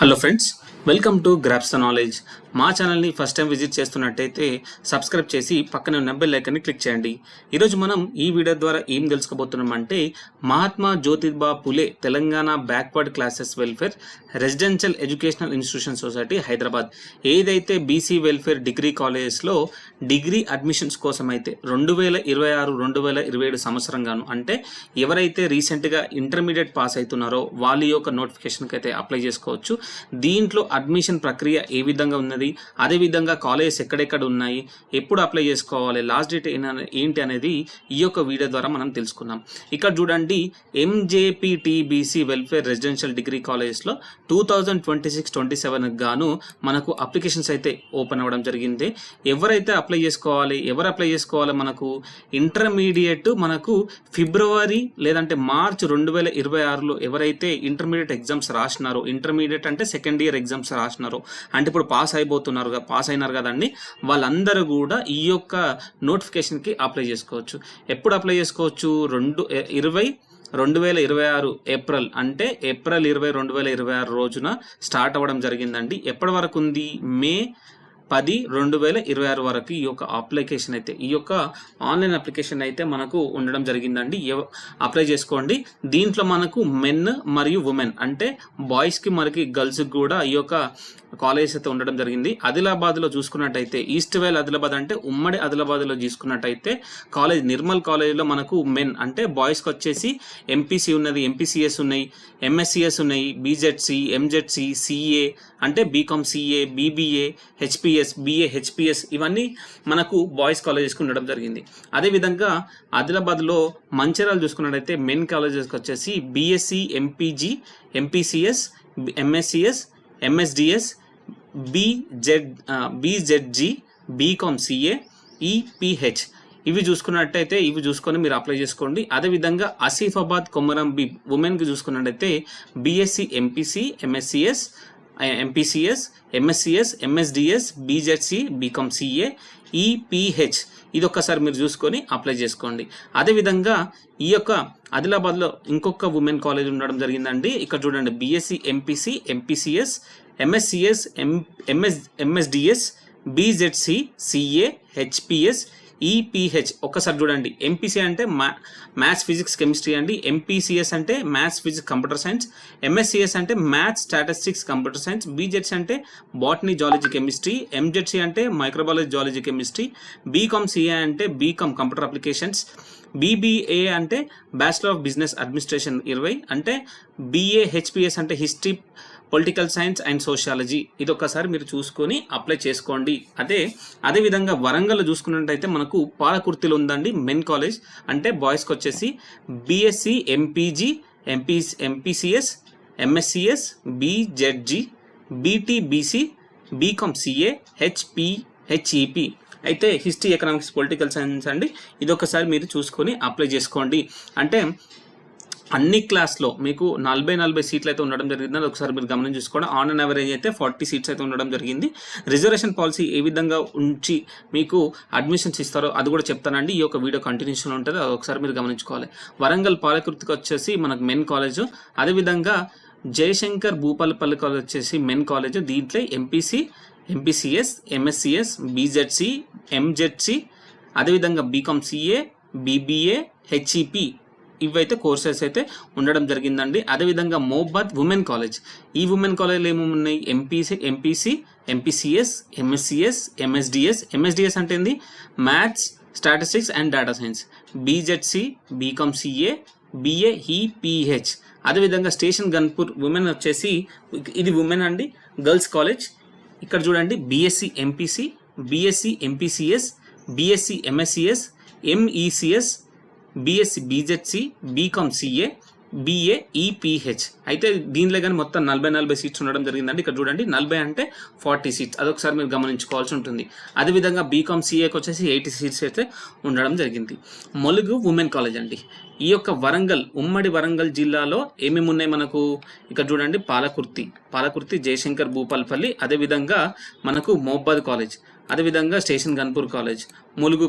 Hello friends, welcome to grasp the knowledge. మా ఛానల్ని first time visit చేస్తున్నట్టయితే subscribe చేసి పక్కన ఉన్న బెల్ ఐకాన్ని క్లిక్ చేయండి. ఈరోజు మనం ఈ వీడియో ద్వారా ఏం తెలుసుకోబోతున్నాం అంటే Mahatma Jyotiba Phule Telangana backward classes welfare residential educational institution society Hyderabad ఏదైతే బీసీ వెల్ఫేర్ డిగ్రీ కాలేజెస్లో డిగ్రీ అడ్మిషన్స్ కోసం అయితే 2026-2027 సంవత్సరంగాను అంటే ఎవరైతే రీసెంట్గా ఇంటర్మీడియట్ పాస్ అవుతున్నారో వాళ్ళ యొక్క నోటిఫికేషన్కి అయితే అప్లై చేసుకోవచ్చు. దీంట్లో అడ్మిషన్ ప్రక్రియ ఏ విధంగా ఉన్నది, అదేవిధంగా కాలేజెస్ ఎక్కడెక్కడ ఉన్నాయి, ఎప్పుడు అప్లై చేసుకోవాలి, లాస్ట్ డేట్ ఏంటి అనేది ఈ యొక్క వీడియో ద్వారా మనం తెలుసుకున్నాం. ఇక్కడ చూడండి, ఎంజేపీటీబీసీ వెల్ఫేర్ రెసిడెన్షియల్ డిగ్రీ కాలేజెస్లో 2026-27 గాను మనకు అప్లికేషన్స్ అయితే ఓపెన్ అవ్వడం జరిగింది. ఎవరైతే అప్లై చేసుకోవాలి మనకు ఇంటర్మీడియట్ మనకు ఫిబ్రవరి లేదంటే మార్చ్ 2026లో ఎవరైతే ఇంటర్మీడియట్ ఎగ్జామ్స్ రాసినారో, ఇంటర్మీడియట్ అంటే సెకండ్ ఇయర్ ఎగ్జామ్స్ రాసినారో అంటే ఇప్పుడు పాస్ అయినారు కదండి, వాళ్ళందరూ కూడా ఈ యొక్క నోటిఫికేషన్కి అప్లై చేసుకోవచ్చు. ఎప్పుడు అప్లై చేసుకోవచ్చు? 2026 ఏప్రిల్ అంటే ఏప్రిల్ 20, 2026 రోజున స్టార్ట్ అవ్వడం జరిగిందండి. ఎప్పటి వరకు ఉంది? మే 10, 2026 వరకు ఈ యొక్క అప్లికేషన్ అయితే, ఈ యొక్క ఆన్లైన్ అప్లికేషన్ అయితే మనకు ఉండడం జరిగిందండి. అప్లై చేసుకోండి. దీంట్లో మనకు మెన్ మరియు ఉమెన్ అంటే బాయ్స్కి మనకి గర్ల్స్కి కూడా ఈ యొక్క కాలేజెస్ అయితే ఉండడం జరిగింది. ఆదిలాబాద్లో చూసుకున్నట్టయితే ఈస్ట్ వేల్ ఆదిలాబాద్ అంటే ఉమ్మడి ఆదిలాబాద్లో చూసుకున్నట్టయితే కాలేజ్ నిర్మల్ కాలేజ్లో మనకు మెన్ అంటే బాయ్స్కి వచ్చేసి ఎంపీసీ ఉన్నది, ఎంపీసీఎస్ ఉన్నాయి, ఎంఎస్సిఎస్ ఉన్నాయి, బీజెడ్సి, ఎంజెడ్సి, సిఏ అంటే BCom CA, BBA, HPS, BA, HPS ఇవన్నీ మనకు బాయ్స్ కాలేజెస్కి ఉండడం జరిగింది. అదేవిధంగా ఆదిలాబాద్లో మంచిర్యాల చూసుకున్నట్టయితే మెన్ కాలేజెస్కి వచ్చేసి BSc, MPG, MPCS, MSCS, MSDS, BZG, BCom CA, EPH ఇవి చూసుకున్నట్టయితే ఇవి చూసుకొని మీరు అప్లై చేసుకోండి. అదేవిధంగా ఆసిఫాబాద్ కొమరం బి ఉమెన్కి చూసుకున్నట్టయితే BSc, MPC, MSCS, MPCS, MSCS, MSDS, BZC, BCom CA, EPH ఇది ఒక్కసారి మీరు చూసుకొని అప్లై చేసుకోండి. అదేవిధంగా ఈ యొక్క ఆదిలాబాద్లో ఇంకొక ఉమెన్ కాలేజ్ ఉండడం జరిగిందండి. ఇక్కడ చూడండి, BSc, MPC, MPCS, MSCS, MSDS, BZC, CA, HPS, EPH ఒక్కసారి చూడండి. ఎంపీసీ అంటే మ్యాథ్స్, ఫిజిక్స్, కెమిస్ట్రీ అండి. ఎంపీసీఎస్ అంటే maths, physics, computer science. MSCS అంటే maths, statistics, computer science. BZC అంటే బాటనీ, జువాలజీ, కెమిస్ట్రీ. ఎంజెడ్సీ అంటే microbiology, zoology, chemistry. BCom CA అంటే BCom computer applications. BBA అంటే బ్యాచిలర్ ఆఫ్ బిజినెస్ అడ్మినిస్ట్రేషన్ 20 అంటే BA, HPS అంటే history, political science and sociology ఇది ఒక్కసారి మీరు చూసుకొని అప్లై చేసుకోండి. అదేవిధంగా వరంగల్ చూసుకున్నట్టయితే మనకు పాలకుర్తిలో ఉందండి మెన్ కాలేజ్ అంటే బాయ్స్కి వచ్చేసి BSc, MPG, MPCS, MSCS, BZG, BTBC, BCom CA, HEP అయితే హిస్టరీ, ఎకనామిక్స్, పొలిటికల్ సైన్స్ అండి. ఇది ఒకసారి మీరు చూసుకొని అప్లై చేసుకోండి. అంటే అన్ని క్లాస్లో మీకు 40 సీట్లు అయితే ఉండడం జరిగింది. అది ఒకసారి మీరు గమనం చూసుకోండి. ఆన్ అండ్ యావరేజ్ అయితే 40 సీట్స్ అయితే ఉండడం జరిగింది. రిజర్వేషన్ పాలసీ ఏ విధంగా ఉంచి మీకు అడ్మిషన్స్ ఇస్తారో అది కూడా చెప్తానండి. ఈ యొక్క వీడియో కంటిన్యూషన్ ఉంటుంది, అది ఒకసారి మీరు గమనించుకోవాలి. వరంగల్ పాలకుర్తికి వచ్చేసి మనకు మెన్ కాలేజ్. అదేవిధంగా జయశంకర్ భూపాలపల్లి కాలేజ్ వచ్చేసి మెన్ కాలేజ్. దీంట్లో MPC, MPCS, MSCS, BZC, MZC, అదేవిధంగా బీకామ్ సిఏ, బీబీఏ, హెచ్ఈపీ ఇవైతే కోర్సెస్ అయితే ఉండడం జరిగిందండి. అదేవిధంగా మోబాద్ ఉమెన్ కాలేజ్. ఈ ఉమెన్ కాలేజ్లో ఏమేమి ఉన్నాయి? ఎంపీసీ, ఎంపీసీఎస్, ఎంఎస్సిఎస్, ఎంఎస్డిఎస్ అంటే ఏంది? Maths, statistics and data science. BZC, BCom CA, BA, EPH. అదేవిధంగా స్టేషన్ గన్పూర్ ఉమెన్ వచ్చేసి ఇది ఉమెన్ అండి, గర్ల్స్ కాలేజ్. ఇక్కడ చూడండి, BSc, MPC, BSc, MPCS, BSc, MSCS, MECS, BSc, BZC, BCom CA, BA, EPH అయితే దీనిలో కానీ మొత్తం 40 సీట్స్ ఉండడం జరిగిందండి. ఇక్కడ చూడండి, 40 అంటే 40 సీట్స్ అదొకసారి మీరు గమనించుకోవాల్సి ఉంటుంది. అదేవిధంగా బీకామ్ సిఏకి వచ్చేసి 80 సీట్స్ అయితే ఉండడం జరిగింది. ములుగు ఉమెన్ కాలేజ్ అండి. ఈ యొక్క ఉమ్మడి వరంగల్ జిల్లాలో ఏమేమి ఉన్నాయి మనకు? ఇక్కడ చూడండి, పాలకుర్తి, జయశంకర్ భూపాలపల్లి, అదేవిధంగా మనకు మోబాద్ కాలేజ్, అదేవిధంగా station Ghanpur college, Mulugu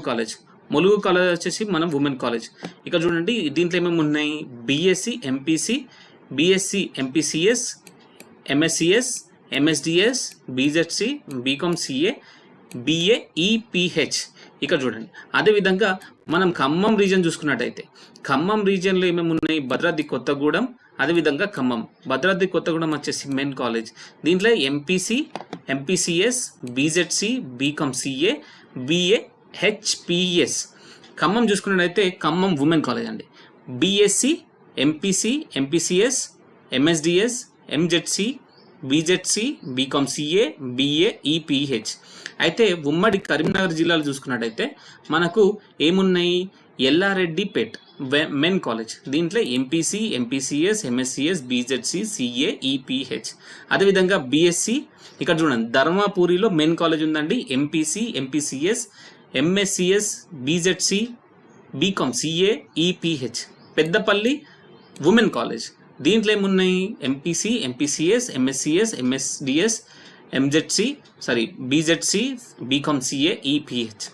college వచ్చేసి మనం ఉమెన్ కాలేజ్. ఇక్కడ చూడండి, దీంట్లో ఏమేమి ఉన్నాయి? BSc, MPC, BSc, MPCS, MSCS, MSDS, BZC, BCom CA, BA, EPH. ఇక్కడ చూడండి. అదేవిధంగా మనం ఖమ్మం రీజన్ చూసుకున్నట్టయితే ఖమ్మం రీజియన్లో ఏమేమి ఉన్నాయి? భద్రాద్రి కొత్తగూడెం, అదేవిధంగా ఖమ్మం. భద్రాద్రి కొత్తగూడెం వచ్చేసి మెయిన్ కాలేజ్. దీంట్లో MPC, MPCS, BZC, BCom CA, BA, HPS. Khammam చూసుకున్నట్టయితే ఖమ్మం ఉమెన్ కాలేజ్ అండి. BSc, MPC, MPCS, MSDS, MZC, BZC, BCom CA, BA, EPH. అయితే ఉమ్మడి కరీంనగర్ జిల్లాలో చూసుకున్నట్టయితే మనకు ఏమున్నాయి? Yellareddypet men college. దీంట్లో MPC, MPCS, MSCS, BZC, CA, EPH. అదేవిధంగా బీఎస్సీ ఇక్కడ చూడండి, ధర్మాపూరిలో మెన్ కాలేజ్ ఉందండి. MPC, MPCS, MSCS, BZC, BCom CA, EPH. Peddapalli women college. దీంట్లో ఏమున్నాయి? MPC, MPCS, MSCS, MSDS, BZC, BCom CA, EPH.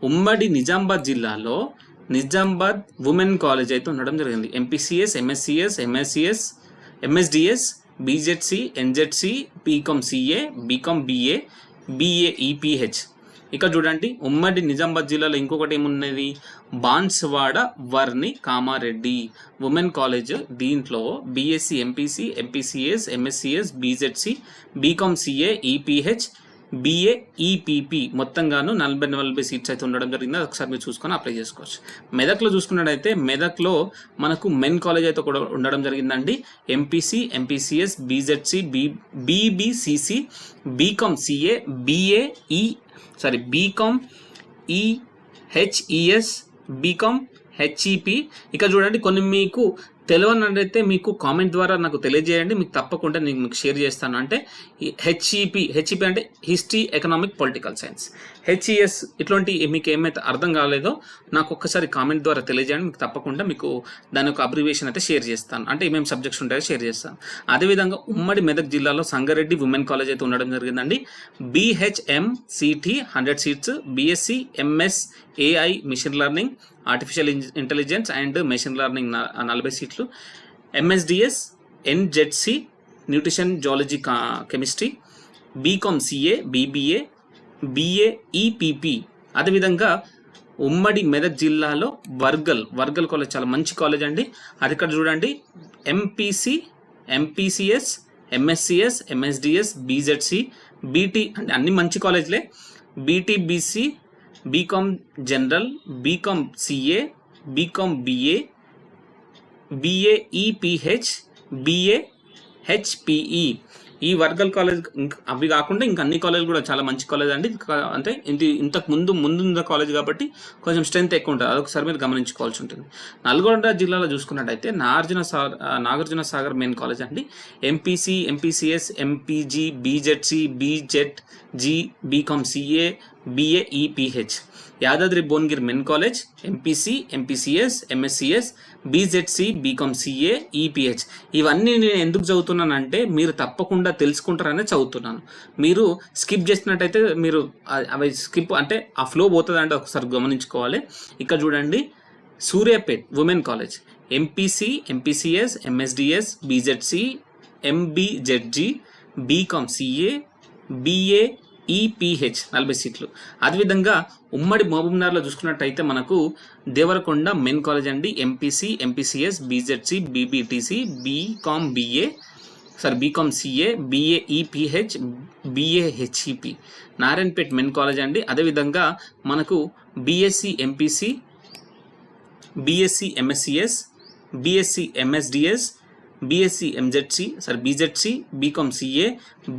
ఉమ్మడి నిజామాబాద్ జిల్లాలో నిజామాబాద్ ఉమెన్ కాలేజ్ అయితే ఉండడం జరిగింది. MPCS, MSCS, MSCS, MSDS, BZC, NZC, BCom CA, BCom BA, BA, EPH. ఇక్కడ చూడండి, ఉమ్మడి నిజామాబాద్ జిల్లాలో ఇంకొకటి ఏమున్నది? Banswada Varni Kamareddy women college. దీంట్లో BSc, MPC, MPCS, MSCS, BZC, BCom CA, EPH, BA, EPP మొత్తంగాను 40 సీట్స్ అయితే ఉండడం జరిగింది. ఒకసారి మీరు చూసుకొని అప్లై చేసుకోవచ్చు. మెదక్లో చూసుకున్నట్టయితే మెదక్లో మనకు మెన్ కాలేజ్ అయితే కూడా ఉండడం జరిగిందండి. MPC, MPCS, BZC, BBCC, BCom CA, BA, BCom EHES, BCom HEP. ఇక్కడ చూడండి, కొన్ని మీకు తెలియనట్టయితే మీకు కామెంట్ ద్వారా నాకు తెలియజేయండి, మీకు తప్పకుండా నేను మీకు షేర్ చేస్తాను. అంటే హెచ్ఈపి అంటే history, economic, political science. HES ఇట్లాంటి మీకు ఏమైతే అర్థం కాలేదో నాకు ఒక్కసారి కామెంట్ ద్వారా తెలియజేయండి, మీకు తప్పకుండా మీకు దాని యొక్క అబ్రివేషన్ అయితే షేర్ చేస్తాను. అంటే ఏమేమి సబ్జెక్ట్స్ ఉంటాయో షేర్ చేస్తాను. అదేవిధంగా ఉమ్మడి మెదక్ జిల్లాలో సంగారెడ్డి ఉమెన్ కాలేజ్ అయితే ఉండడం జరిగిందండి. BHMCT 100 seats, BSc, MS AI machine learning, artificial intelligence and machine learning 40 సీట్లు, MSDS, NZC, nutrition, zoology, chemistry, BCom CA, BBA, BA, EPP. అదేవిధంగా ఉమ్మడి మెదక్ జిల్లాలో వర్గల్ కాలేజ్ చాలా మంచి కాలేజ్ అండి. అది ఇక్కడ చూడండి, MPC, MPCS, MSCS, MSDS, BZC, BT అంటే అన్ని మంచి కాలేజ్లే. BTBC, BCom general, BCom CA, BCom BA, BA, EPH, BA, HPE. ఈ వర్గల్ కాలేజ్ అవి కాకుండా ఇంకా అన్ని కాలేజ్ కూడా చాలా మంచి కాలేజ్ అండి. అంటే ఇంతకు ముందున్న కాలేజ్ కాబట్టి కొంచెం స్ట్రెంత్ ఎక్కువ ఉంటుంది, అదొకసారి మీరు గమనించుకోవాల్సి ఉంటుంది. నల్గొండ జిల్లాలో చూసుకున్నట్టయితే నాగార్జున సాగర్ మెయిన్ కాలేజ్ అండి. MPC, MPCS, MPG, BZC, BZG, BCom CA, BA, EPH. Yadadri Bhuvanagiri men college, MPC, MPCS, MSCS, BZC, BCom CA, EPH. ఇవన్నీ నేను ఎందుకు చదువుతున్నానంటే మీరు తప్పకుండా తెలుసుకుంటారనే చదువుతున్నాను. మీరు స్కిప్ చేసినట్టయితే మీరు అవి స్కిప్ అంటే ఆ ఫ్లో పోతుంది అంటే ఒకసారి గమనించుకోవాలి. ఇక్కడ చూడండి, Suryapet women college, MPC, MPCS, MSDS, BZC, MBZG, BCom CA, BA, EPH 40 సీట్లు. అదేవిధంగా ఉమ్మడి మహబూబ్నగర్లో చూసుకున్నట్టయితే మనకు దేవరకొండ మెన్ కాలేజ్ అండి. MPC, MPCS, BZC, BBTC, BCom CA, BA, EPH, BA, HEP. Narayanpet men college అండి. అదేవిధంగా మనకు BSc, MPC, BSc, MSCS, BSc, MSDS, BSc, BZC, BCom CA,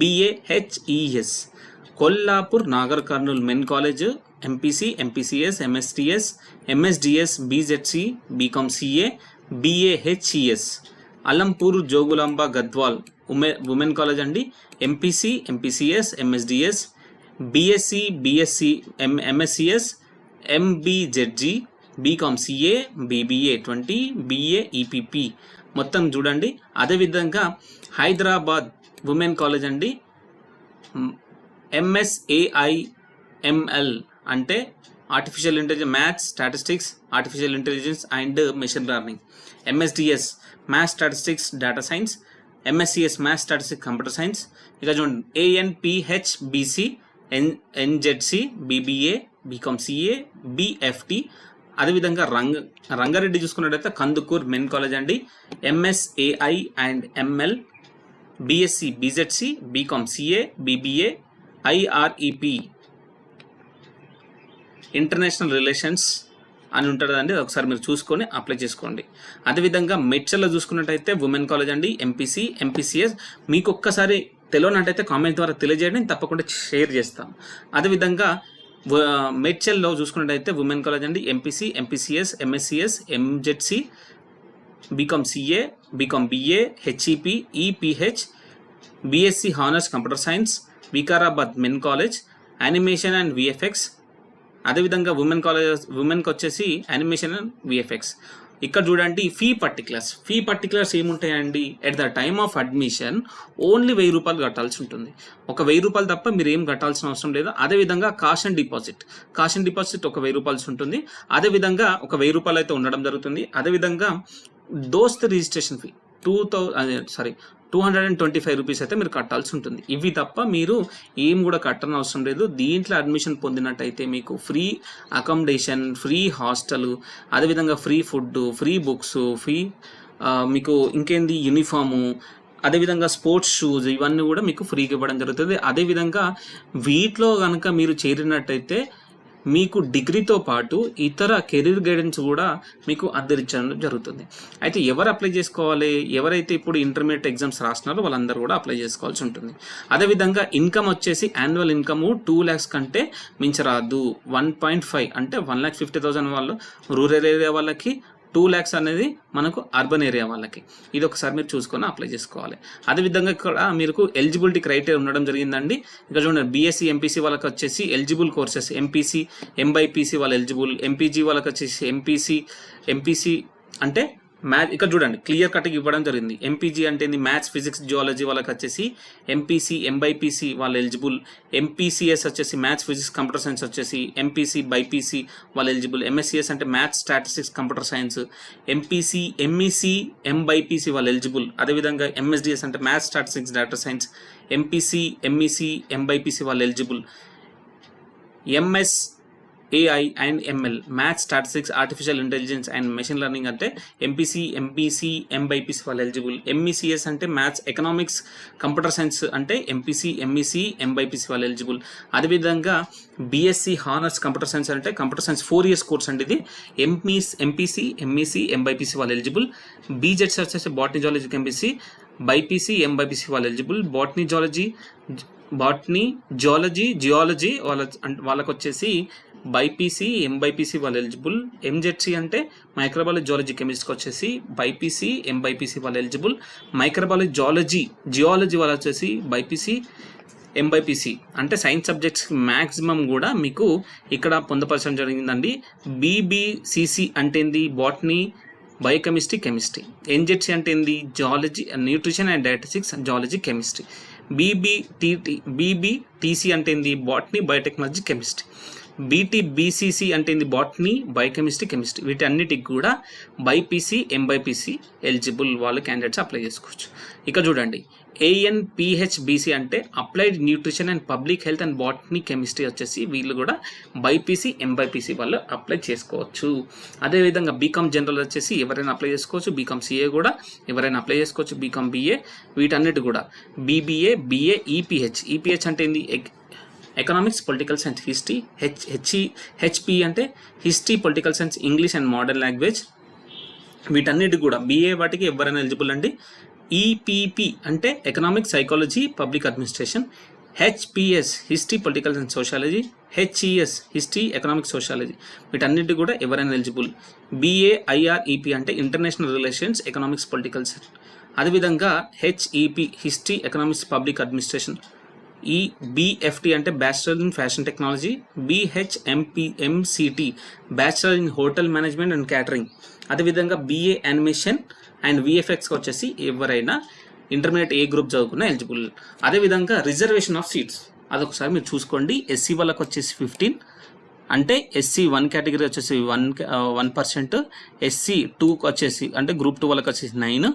BA, HES. Kollapur Nagar Kurnool men college, MPC, MPCS, MSTS, MSDS, BZC, BCom CA, BA, HES. Alampur Jogulamba Gadwal women college అండి. MPC, MPCS, MSDS, BSc, MSCS, MBZG, BCom CA, BBA 20, BA, EPP మొత్తం చూడండి. అదేవిధంగా Hyderabad women college అండి. MSAIML అంటే artificial intelligence, maths, statistics, artificial intelligence and machine learning. MSDS maths, statistics, data science. MSCS maths statistics computer science. ఇక చూడండి ANPHBC, NZC, BBA, BCom CA, BFT. అదేవిధంగా రంగారెడ్డి చూసుకున్నట్టయితే Kandukur men college అండి. MSAI and ML, BSc BZC, BCom CA, BBA, IREP international relations అని ఉంటుందండి. ఒకసారి మీరు చూసుకొని అప్లై చేసుకోండి. అదేవిధంగా మెడ్చల్లో చూసుకున్నట్టయితే ఉమెన్ కాలేజ్ అండి. MPC, MPCS. మీకు ఒక్కసారి తెలియనట్టయితే కామెంట్ ద్వారా తెలియజేయండి, తప్పకుండా షేర్ చేస్తాను. అదేవిధంగా మెడ్చల్లో చూసుకున్నట్టయితే ఉమెన్ కాలేజ్ అండి. MPC, MPCS, MSCS, MZC, BCom CA, BCom BA, HEP, EPH, BSc honours computer science, Vikarabad men college, animation and VFX. అదేవిధంగా ఉమెన్కి వచ్చేసి యానిమేషన్ అండ్ విఎఫ్ఎక్స్. ఇక్కడ చూడండి ఫీ పర్టికులర్స్ ఏముంటాయండి? At the time of admission only 1000 రూపాయలు కట్టాల్సి ఉంటుంది. ఒక 1000 రూపాయలు తప్ప మీరు ఏం కట్టాల్సిన అవసరం లేదు. అదేవిధంగా కాషన్ డిపాజిట్ ఒక 1000 రూపాయలు ఉంటుంది. అదేవిధంగా ఒక 1000 రూపాయలు అయితే ఉండడం జరుగుతుంది. అదేవిధంగా దోస్త్ రిజిస్ట్రేషన్ ఫీ 225 రూపీస్ అయితే మీరు కట్టాల్సి ఉంటుంది. ఇవి తప్ప మీరు ఏం కూడా కట్టని అవసరం లేదు. దీంట్లో అడ్మిషన్ పొందినట్టయితే మీకు ఫ్రీ అకామిడేషన్, ఫ్రీ హాస్టల్, అదేవిధంగా free food, free books, free మీకు ఇంకేంది యూనిఫాము, అదేవిధంగా స్పోర్ట్స్ షూస్, ఇవన్నీ కూడా మీకు ఫ్రీగా ఇవ్వడం జరుగుతుంది. అదేవిధంగా వీటిలో కనుక మీరు చేరినట్టయితే మీకు డిగ్రీతో పాటు ఇతర కెరీర్ గైడెన్స్ కూడా మీకు అందించడం జరుగుతుంది. అయితే ఎవరు అప్లై చేసుకోవాలి? ఎవరైతే ఇప్పుడు ఇంటర్మీడియట్ ఎగ్జామ్స్ రాస్తున్నారో వాళ్ళందరూ కూడా అప్లై చేసుకోవాల్సి ఉంటుంది. అదేవిధంగా ఇన్కమ్ వచ్చేసి యాన్యువల్ ఇన్కమ్ 2 lakhs కంటే మించరాదు. 1.5 అంటే 1,50,000 వాళ్ళు రూరల్ ఏరియా వాళ్ళకి, 2 lakhs అనేది మనకు అర్బన్ ఏరియా వాళ్ళకి. ఇది ఒకసారి మీరు చూసుకొని అప్లై చేసుకోవాలి. అదేవిధంగా ఇక్కడ మీకు ఎలిజిబిలిటీ క్రైటీరియా ఉండడం జరిగిందండి. ఇక్కడ చూడండి బీఎస్సీ ఎంపీసీ వాళ్ళకి వచ్చేసి ఎలిజిబుల్ కోర్సెస్ ఎంపీసీ, ఎంబైపీసీ వాళ్ళు ఎలిజిబుల్, ఎంపీజీ వాళ్ళకి వచ్చేసి ఎంపీసీ అంటే మ్యాథ్. ఇక్కడ చూడండి క్లియర్ కట్గా ఇవ్వడం జరిగింది. ఎంపీజీ అంటే మ్యాథ్స్, ఫిజిక్స్, జియాలజీ వాళ్ళకి వచ్చేసి ఎంపీసీ, ఎంబైపీసీ వాళ్ళు ఎలిజిబుల్. ఎంపీసీఎస్ వచ్చేసి మ్యాథ్స్, ఫిజిక్స్, కంప్యూటర్ సైన్స్ వచ్చేసి ఎంపీసీ, బైపీసీ వాళ్ళు ఎలిజిబుల్. ఎంఎస్సిఎస్ అంటే maths, statistics, computer science, MPC, MEC, MBiPC వాళ్ళు ఎలిజిబుల్. అదేవిధంగా ఎంఎస్డిఎస్ అంటే maths, statistics, data science, MPC, MEC, MBiPC వాళ్ళు eligible. MSAI and ML maths, statistics, artificial intelligence and machine learning అంటే MPC, MPC, MBiPC వాళ్ళు eligible. MECS అంటే maths, economics, computer science అంటే MPC, MEC, MBiPC వాళ్ళు eligible. అదేవిధంగా BSc honours computer science అంటే computer science 4 years course అండి ఇది. MPC, MEC, MBiPC వాళ్ళు ఎలిజిబుల్. బీజెడ్స్ వచ్చేసి botany, zoology, chemistry, BiPC, MBiPC వాళ్ళు ఎలిజిబుల్. బాటనీ, జియాలజీ వాళ్ళకి వచ్చేసి బైపీసీ, ఎంబైపీసీ వాళ్ళు ఎలిజిబుల్. ఎంజెడ్సీ అంటే మైక్రోబయాలజీ, జువాలజీ, కెమిస్ట్రీకి వచ్చేసి బైపీసీ, ఎంబైపీసీ వాళ్ళు ఎలిజిబుల్. మైక్రోబయాలజీ, జియాలజీ వాళ్ళు వచ్చేసి బైపీసీ, ఎంబైపీసీ అంటే సైన్స్ సబ్జెక్ట్స్ మ్యాక్సిమం కూడా మీకు ఇక్కడ పొందపరచడం జరిగిందండి. బీబీసీసీ అంటే ఏంది? Botany, biochemistry, chemistry. ఎన్జెడ్సీ అంటే ఏంది? Zoology, nutrition and dietetics, zoology, chemistry. BBTC అంటే ఏంది? Botany, biotechnology, chemistry. బీసీసీ అంటే ఏంది? Botany, biochemistry, chemistry. వీటన్నిటికి కూడా బైపీసీ, ఎంబైపీసీ ఎలిజిబుల్ వాళ్ళు క్యాండిడేట్స్ అప్లై చేసుకోవచ్చు. ఇక చూడండి ఏఎన్పిహెచ్బిసి అంటే applied nutrition and public health and botany chemistry వచ్చేసి వీళ్ళు కూడా బైపీసీ, ఎంబైపీసీ వాళ్ళు అప్లై చేసుకోవచ్చు. అదేవిధంగా బీకామ్ జనరల్ వచ్చేసి ఎవరైనా అప్లై చేసుకోవచ్చు. బీకామ్ సిఏ కూడా ఎవరైనా అప్లై చేసుకోవచ్చు. బీకామ్ బిఏ వీటన్నిటి కూడా బీబీఏ, బిఏ, ఈపీహెచ్ అంటే ఏంది? Economics, political science, history. HP అంటే history, political science, English and modern language. వీటన్నిటి కూడా బీఏ వాటికి ఎవరైనా ఎలిజిబుల్ అండి. ఈపీపీ అంటే economics, psychology, public administration. HPS history, political and sociology. HES history, economics, sociology. వీటన్నిటి కూడా ఎవరైనా ఎలిజిబుల్. బిఏఐఆర్ఈపీ అంటే international relations, economics, political science. అదేవిధంగా HEP history, economics, public administration. ఈ బిఎఫ్టి అంటే bachelor in fashion technology. BHMCT bachelor in hotel management and catering. అదేవిధంగా BA animation and విఎఫ్ఎక్స్కి వచ్చేసి ఎవరైనా ఇంటర్మీడియట్ ఏ గ్రూప్ చదువుకున్న ఎలిజిబుల్. అదేవిధంగా రిజర్వేషన్ ఆఫ్ సీట్స్ అదొకసారి మీరు చూసుకోండి. ఎస్సీ వాళ్ళకి వచ్చేసి 15, అంటే ఎస్సీ 1 కేటగిరీ వచ్చేసి 1%, ఎస్సీ 2కి వచ్చేసి అంటే గ్రూప్ 2 వాళ్ళకి వచ్చేసి 9,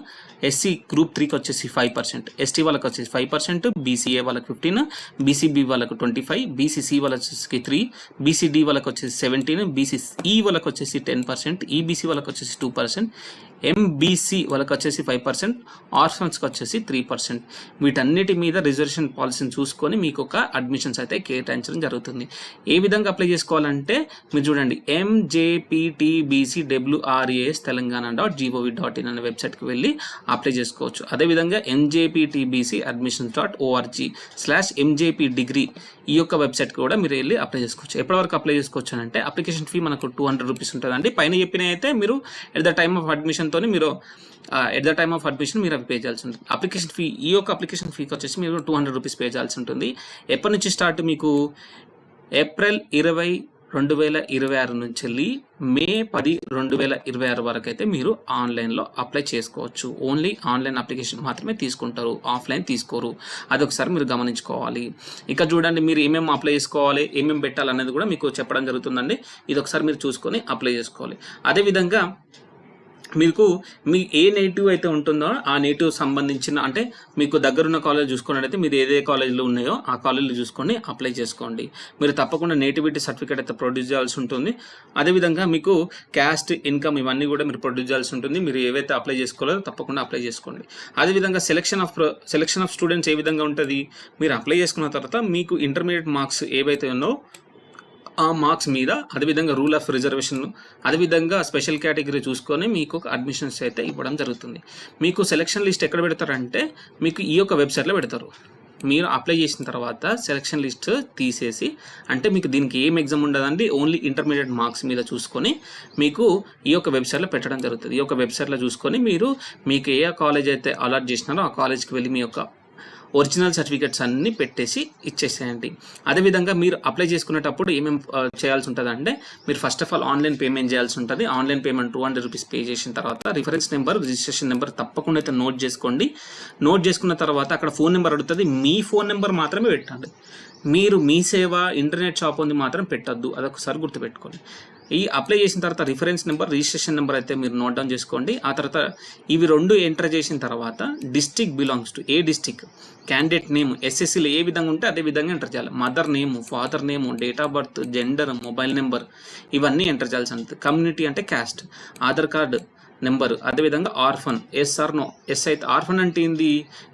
ఎస్సీ గ్రూప్ 3కి వచ్చేసి 5%, ఎస్టీ వాళ్ళకి వచ్చేసి 5%, బీసీఏ వాళ్ళకి 15, బీసీబీ వాళ్ళకి 25, బీసీసీ వాళ్ళకి వచ్చేసి 3, బీసీడీ వాళ్ళకి వచ్చేసి 17, బీసీఈ వాళ్ళకి వచ్చేసి 10%, ఈబీసీ వాళ్ళకి వచ్చేసి 2%, ఎంబీసీ వాళ్ళకి వచ్చేసి 5%, ఆర్ఫన్స్కి వచ్చేసి 3%. వీటన్నిటి మీద రిజర్వేషన్ పాలసీని చూసుకొని మీకు ఒక అడ్మిషన్స్ అయితే కేటాయించడం జరుగుతుంది. ఏ విధంగా అప్లై చేసుకోవాలంటే మీరు చూడండి, MJPTBCWRAS Telangana.gov.in అనే వెబ్సైట్కి వెళ్ళి అప్లై చేసుకోవచ్చు. అదేవిధంగా MJPTBC/MJPdegree ఈ యొక్క వెబ్సైట్కి కూడా మీరు వెళ్ళి అప్లై చేసుకోవచ్చు. ఎప్పటివరకు అప్లై చేసుకోవచ్చు అంటే అప్లికేషన్ ఫీ మనకు 200 రూపీస్ ఉంటుందండి. పైన చెప్పిన అయితే మీరు at the time of admission మీరు అవి పే చేయాల్సి ఉంటుంది. అప్లికేషన్ ఫీ, ఈ యొక్క అప్లికేషన్ ఫీకి వచ్చేసి మీరు 200 రూపీస్ పే చేయాల్సి ఉంటుంది. ఎప్పటి నుంచి స్టార్ట్? మీకు ఏప్రిల్ 20, 2026 నుంచి వెళ్ళి మే 10, 2026 వరకు అయితే మీరు ఆన్లైన్లో అప్లై చేసుకోవచ్చు. ఓన్లీ ఆన్లైన్ అప్లికేషన్ మాత్రమే తీసుకుంటారు, ఆఫ్లైన్ తీసుకోరు. అదొకసారి మీరు గమనించుకోవాలి. ఇక చూడండి, మీరు ఏమేమి అప్లై చేసుకోవాలి, ఏమేమి పెట్టాలనేది కూడా మీకు చెప్పడం జరుగుతుందండి. ఇది ఒకసారి మీరు చూసుకొని అప్లై చేసుకోవాలి. అదేవిధంగా మీకు మీ ఏ నేటివ్ అయితే ఉంటుందో ఆ నేటివ్ సంబంధించిన అంటే మీకు దగ్గరున్న కాలేజ్ చూసుకున్నట్టయితే మీరు ఏదే కాలేజీలో ఉన్నాయో ఆ కాలేజీలో చూసుకొని అప్లై చేసుకోండి. మీరు తప్పకుండా నేటివిటీ సర్టిఫికేట్ అయితే ప్రొడ్యూస్ చేయాల్సి ఉంటుంది. అదేవిధంగా మీకు క్యాస్ట్, ఇన్కమ్ ఇవన్నీ కూడా మీరు ప్రొడ్యూస్ చేయాల్సి ఉంటుంది. మీరు ఏవైతే అప్లై చేసుకోవాలో తప్పకుండా అప్లై చేసుకోండి. అదేవిధంగా సెలెక్షన్ ఆఫ్ స్టూడెంట్స్ ఏ విధంగా ఉంటుంది? మీరు అప్లై చేసుకున్న తర్వాత మీకు ఇంటర్మీడియట్ మార్క్స్ ఏవైతే ఉన్నో ఆ మార్క్స్ మీద, అదేవిధంగా రూల్ ఆఫ్ రిజర్వేషన్, అదేవిధంగా స్పెషల్ కేటగిరీ చూసుకొని మీకు ఒక అడ్మిషన్స్ అయితే ఇవ్వడం జరుగుతుంది. మీకు సెలక్షన్ లిస్ట్ ఎక్కడ పెడతారంటే మీకు ఈ యొక్క వెబ్సైట్లో పెడతారు. మీరు అప్లై చేసిన తర్వాత సెలక్షన్ లిస్ట్ తీసేసి, అంటే మీకు దీనికి ఏం ఎగ్జామ్ ఉండదండి, ఓన్లీ ఇంటర్మీడియట్ మార్క్స్ మీద చూసుకొని మీకు ఈ యొక్క వెబ్సైట్లో పెట్టడం జరుగుతుంది. ఈ యొక్క వెబ్సైట్లో చూసుకొని మీకు ఏ కాలేజ్ అయితే అలాట్ చేసినారో ఆ కాలేజ్కి వెళ్ళి మీ యొక్క ఒరిజినల్ సర్టిఫికేట్స్ అన్నీ పెట్టేసి ఇచ్చేసేయండి. అదేవిధంగా మీరు అప్లై చేసుకునేటప్పుడు ఏమేమి చేయాల్సి ఉంటుంది అంటే మీరు first of all online payment చేయాల్సి ఉంటుంది. ఆన్లైన్ పేమెంట్ 200 రూపీస్ పే చేసిన తర్వాత రిఫరెన్స్ నెంబర్, రిజిస్ట్రేషన్ నెంబర్ తప్పకుండా అయితే నోట్ చేసుకోండి. నోట్ చేసుకున్న తర్వాత అక్కడ ఫోన్ నెంబర్ అడుగుతుంది. మీ ఫోన్ నెంబర్ మాత్రమే పెట్టండి. మీరు మీ సేవ ఇంటర్నెట్ షాప్ ఉంది మాత్రం పెట్టద్దు. అదొకసారి గుర్తుపెట్టుకోండి. ఈ అప్లై చేసిన తర్వాత రిఫరెన్స్ నెంబర్, రిజిస్ట్రేషన్ నెంబర్ అయితే మీరు నోట్ డౌన్ చేసుకోండి. ఆ తర్వాత ఇవి 2 ఎంటర్ చేసిన తర్వాత district belongs to a district, candidate name ఎస్ఎస్సీలో ఏ విధంగా ఉంటే అదే విధంగా ఎంటర్ చేయాలి. Mother name, father name, date of birth, gender, mobile number ఇవన్నీ ఎంటర్ చేయాల్సి ఉంటుంది. కమ్యూనిటీ అంటే క్యాస్ట్, ఆధార్ కార్డు నెంబరు, అదేవిధంగా orphan, yes or no. Yes అయితే ఆర్ఫన్ అంటే ఏంది?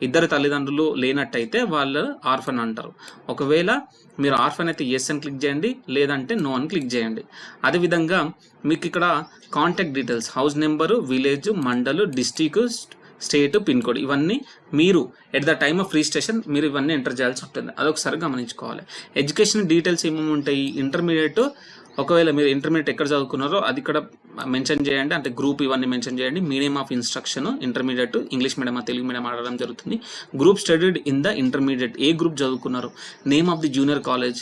ఇద్దరు తల్లిదండ్రులు లేనట్టయితే వాళ్ళు ఆర్ఫన్ అంటారు. ఒకవేళ మీరు ఆర్ఫన్ అయితే ఎస్ అని క్లిక్ చేయండి, లేదంటే నో అని క్లిక్ చేయండి. అదేవిధంగా మీకు ఇక్కడ contact details, house number, village, mandal, district, state, pin code ఇవన్నీ మీరు at the time of registration మీరు ఇవన్నీ ఎంటర్ చేయాల్సి ఉంటుంది. అదొకసారి గమనించుకోవాలి. ఎడ్యుకేషన్ డీటెయిల్స్ ఏమేమి ఉంటాయి? ఇంటర్మీడియట్, ఒకవేళ మీరు ఇంటర్మీడియట్ ఎక్కడ చదువుకున్నారో అది ఇక్కడ మెన్షన్ చేయండి, అంటే గ్రూప్ ఇవన్నీ మెన్షన్ చేయండి. Medium of instruction intermediate English medium, Telugu medium ఆడడం జరుగుతుంది. Group studied in the intermediate, ఏ గ్రూప్ చదువుకున్నారు, name of the junior college,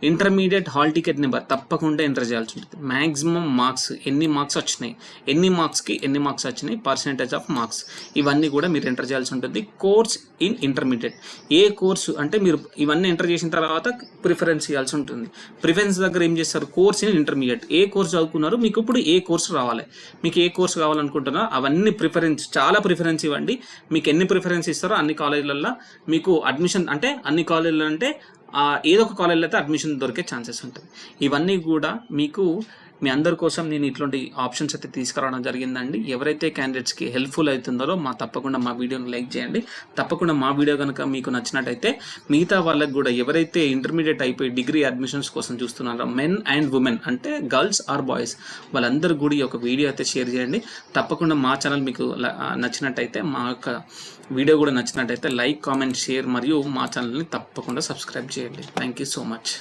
intermediate hall ticket number తప్పకుండా ఎంటర్ చేయాల్సి ఉంటుంది. మ్యాక్సిమం మార్క్స్ ఎన్ని మార్క్స్ వచ్చినాయి, ఎన్ని మార్క్స్కి ఎన్ని మార్క్స్ వచ్చినాయి, పర్సెంటేజ్ ఆఫ్ మార్క్స్ ఇవన్నీ కూడా మీరు ఎంటర్ చేయాల్సి ఉంటుంది. Course in intermediate, A course అంటే మీరు ఇవన్నీ ఎంటర్ చేసిన తర్వాత ప్రిఫరెన్స్ ఇవ్వాల్సి ఉంటుంది. ప్రిఫరెన్స్ దగ్గర ఏం చేస్తారు? Course in intermediate, A course చదువుకున్నారు, మీకు ఇప్పుడు ఏ కోర్సు రావాలి, మీకు ఏ కోర్సు కావాలనుకుంటున్నారో అవన్నీ చాలా ప్రిఫరెన్స్ ఇవ్వండి. మీకు ఎన్ని ప్రిఫరెన్స్ ఇస్తారో అన్ని కాలేజీలలో మీకు అడ్మిషన్, అంటే అన్ని కాలేజీలు అంటే ఏదో ఒక కాలేజీలో అయితే అడ్మిషన్ దొరికే ఛాన్సెస్ ఉంటుంది. ఇవన్నీ కూడా మీకు మీ అందరి కోసం నేను ఇట్లాంటి ఆప్షన్స్ అయితే తీసుకురావడం జరిగిందండి. ఎవరైతే క్యాండిడేట్స్కి హెల్ప్ఫుల్ అవుతుందో తప్పకుండా మా వీడియోని లైక్ చేయండి. తప్పకుండా మా వీడియో కనుక మీకు నచ్చినట్టయితే మిగతా వాళ్ళకి కూడా, ఎవరైతే ఇంటర్మీడియట్ అయిపోయి డిగ్రీ అడ్మిషన్స్ కోసం చూస్తున్నారో, మెన్ అండ్ ఉమెన్ అంటే గర్ల్స్ ఆర్ బాయ్స్, వాళ్ళందరూ కూడా ఈ యొక్క వీడియో అయితే షేర్ చేయండి. తప్పకుండా మా ఛానల్ మీకు నచ్చినట్టయితే, మా యొక్క వీడియో కూడా నచ్చినట్టయితే లైక్, కామెంట్, షేర్ మరియు మా ఛానల్ని తప్పకుండా సబ్స్క్రైబ్ చేయండి. Thank you so much.